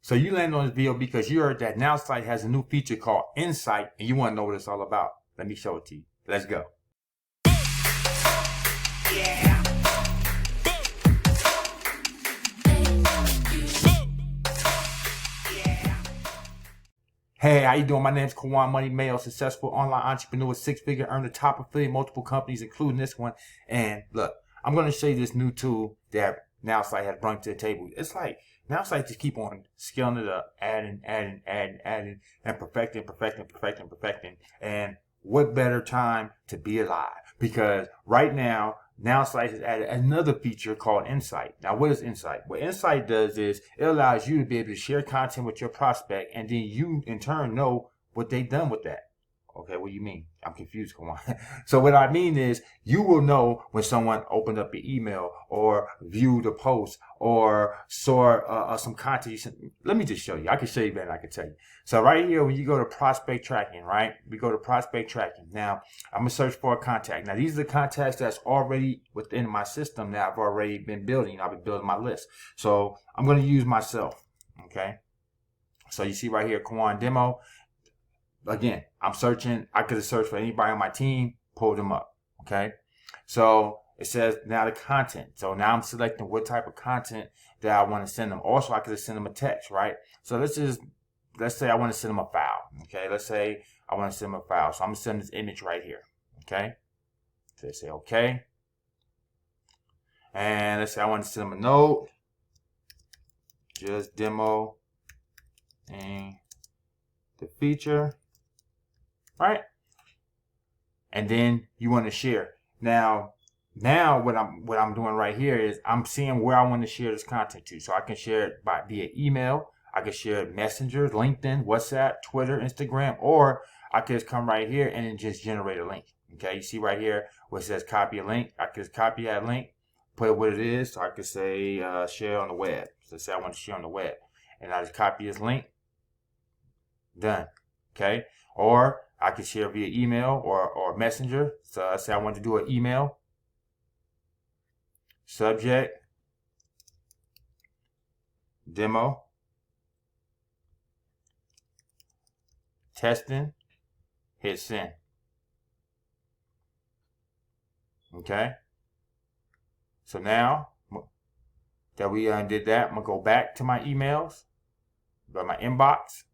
So you landed on this video because you heard that Nowsite has a new feature called Insite, and you want to know what it's all about. Let me show it to you. Let's go. Yeah. Hey, how you doing? My name's Kawan Money Mayo, successful online entrepreneur, six-figure earner, top affiliate, multiple companies, including this one. And look, I'm going to show you this new tool that Nowsite has brought to the table. It's like Nowsite just keep on scaling it up, adding, and perfecting. And what better time to be alive? Because right now, Nowsite has added another feature called Insite. Now, what is Insite? What Insite does is it allows you to be able to share content with your prospect, and then you, in turn, know what they've done with that. Okay, what do you mean? I'm confused. Come on. So what I mean is you will know when someone opened up your email or viewed a post or saw some content you sent. Let me just show you. I can show you better than I can tell you. So right here, when you go to prospect tracking, right? We go to prospect tracking. Now, I'm going to search for a contact. Now, these are the contacts that's already within my system that I've already been building. I've been building my list. So I'm going to use myself. Okay. So you see right here, Kawan Demo. Again, I'm searching. I could have searched for anybody on my team, pulled them up. Okay. So it says now the content. So now I'm selecting what type of content that I want to send them. Also, I could have sent them a text, right? So let's say I want to send them a file. Okay. Let's say I want to send them a file. So I'm going to send this image right here. Okay. So say okay. And let's say I want to send them a note. Just demo and the feature. Right? And then you want to share. Now what I'm doing right here is I'm seeing where I want to share this content to. So I can share it via email. I can share it Messenger, LinkedIn, WhatsApp, Twitter, Instagram, or I can just come right here and then just generate a link. Okay, you see right here where it says copy a link. I can just copy that link, put what it is. So I could say share on the web. So say I want to share on the web. And I just copy this link. Done. Okay. Or I can share via email or messenger. So I say I want to do an email. Subject. Demo. Testing. Hit send. Okay. So now that we did that, I'm going to go back to my emails. Go to my inbox.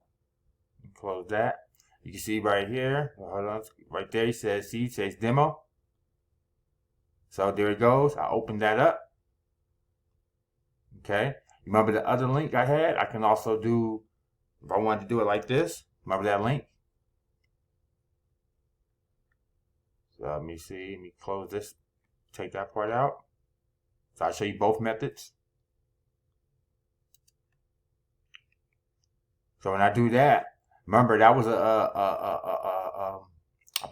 Close that. You can see right here, hold on, right there, it says demo. So there it goes. I opened that up. Okay. Remember the other link I had? I can also do, if I wanted to do it like this, remember that link? So let me see, let me close this, take that part out. So I'll show you both methods. So when I do that, remember, that was a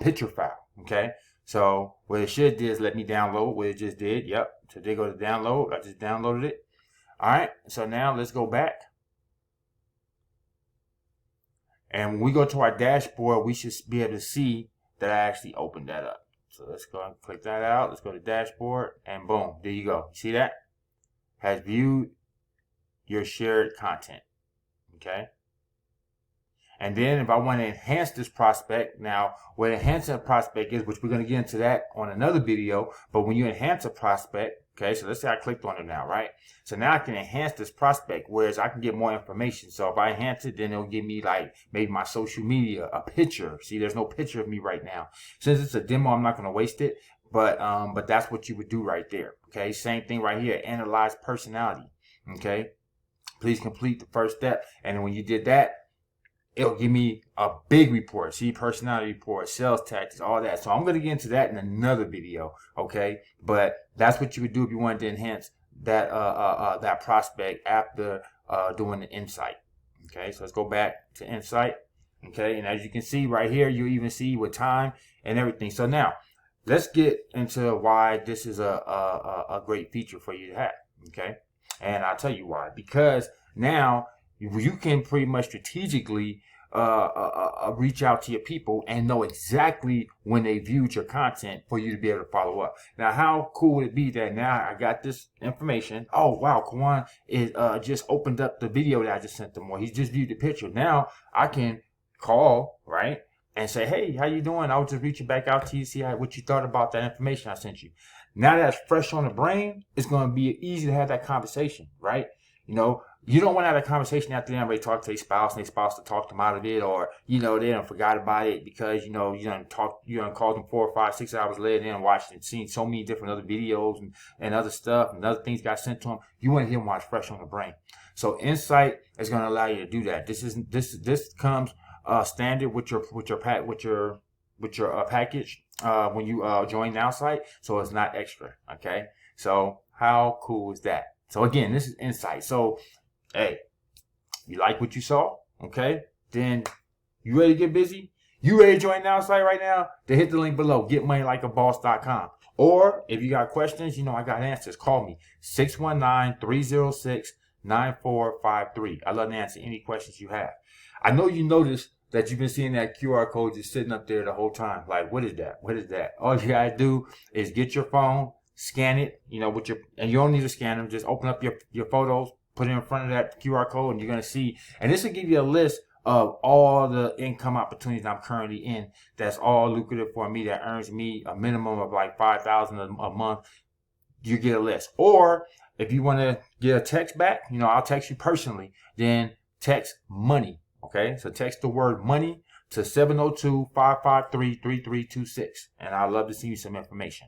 picture file, okay? So what it should do is let me download what it just did. Yep. So they go to download. I just downloaded it. All right. So now let's go back. And when we go to our dashboard, we should be able to see that I actually opened that up. So let's go and click that out. Let's go to dashboard and boom, there you go. See that? Has viewed your shared content. Okay. And then if I want to enhance this prospect, now what enhancing a prospect is, which we're going to get into that on another video, but when you enhance a prospect, okay, so let's say I clicked on it now, right? So now I can enhance this prospect, whereas I can get more information. So if I enhance it, then it'll give me like maybe my social media, a picture. See, there's no picture of me right now. Since it's a demo, I'm not going to waste it, but that's what you would do right there. Okay, same thing right here, analyze personality. Okay, please complete the first step. And when you did that, it'll give me a big report. See, personality report, sales tactics, all that. So I'm going to get into that in another video. Okay. But that's what you would do if you wanted to enhance that, that prospect after, doing the Insite. Okay. So let's go back to Insite. Okay. And as you can see right here, you even see with time and everything. So now let's get into why this is a great feature for you to have. Okay. And I'll tell you why, because now you can pretty much strategically reach out to your people and know exactly when they viewed your content for you to be able to follow up. Now, how cool would it be that now I got this information? Oh, wow, Kawan is just opened up the video that I just sent them, or he just viewed the picture. Now I can call, right, and say, hey, how you doing? I was just reaching back out to you to see what you thought about that information I sent you. Now that's fresh on the brain, it's going to be easy to have that conversation, right? You know, you don't want to have a conversation after they talk to their spouse and their spouse to talk them out of it, or, you know, they done forgot about it because, you know, you done called them 4 or 5, 6 hours later, and watched and seen so many different other videos and other stuff and other things got sent to them. You want to hear them while it's fresh on the brain. So Insite is going to allow you to do that. This comes standard with your package when you join Nowsite, so it's not extra. Okay, so how cool is that? So again, this is Insite. So hey, you like what you saw? Okay, then you ready to get busy? You ready to join Nowsite right now? Then hit the link below, getmoneylikeaboss.com. Or if you got questions, you know I got answers. Call me 619-306-9453. I love to answer any questions you have. I know you noticed that you've been seeing that QR code just sitting up there the whole time. Like, what is that? What is that? All you gotta do is get your phone, scan it, you know, and you don't need to scan them. Just open up your photos, put it in front of that QR code, and you're gonna see. And this will give you a list of all the income opportunities I'm currently in. That's all lucrative for me. That earns me a minimum of like $5,000 a month. You get a list. Or if you want to get a text back, you know, I'll text you personally. Then text money. Okay, so text the word money to 702-553-3326, and I'd love to see you some information.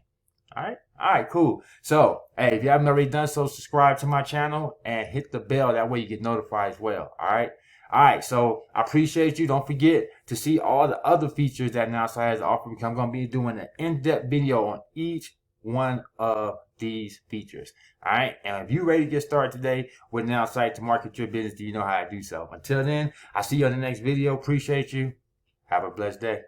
All right, cool. So, hey, if you haven't already done so, subscribe to my channel and hit the bell. That way you get notified as well. All right, so I appreciate you. Don't forget to see all the other features that Nowsite has offered, because I'm going to be doing an in-depth video on each one of these features. All right, and if you're ready to get started today with Nowsite to market your business, do you know how to do so? Until then, I'll see you on the next video. Appreciate you. Have a blessed day.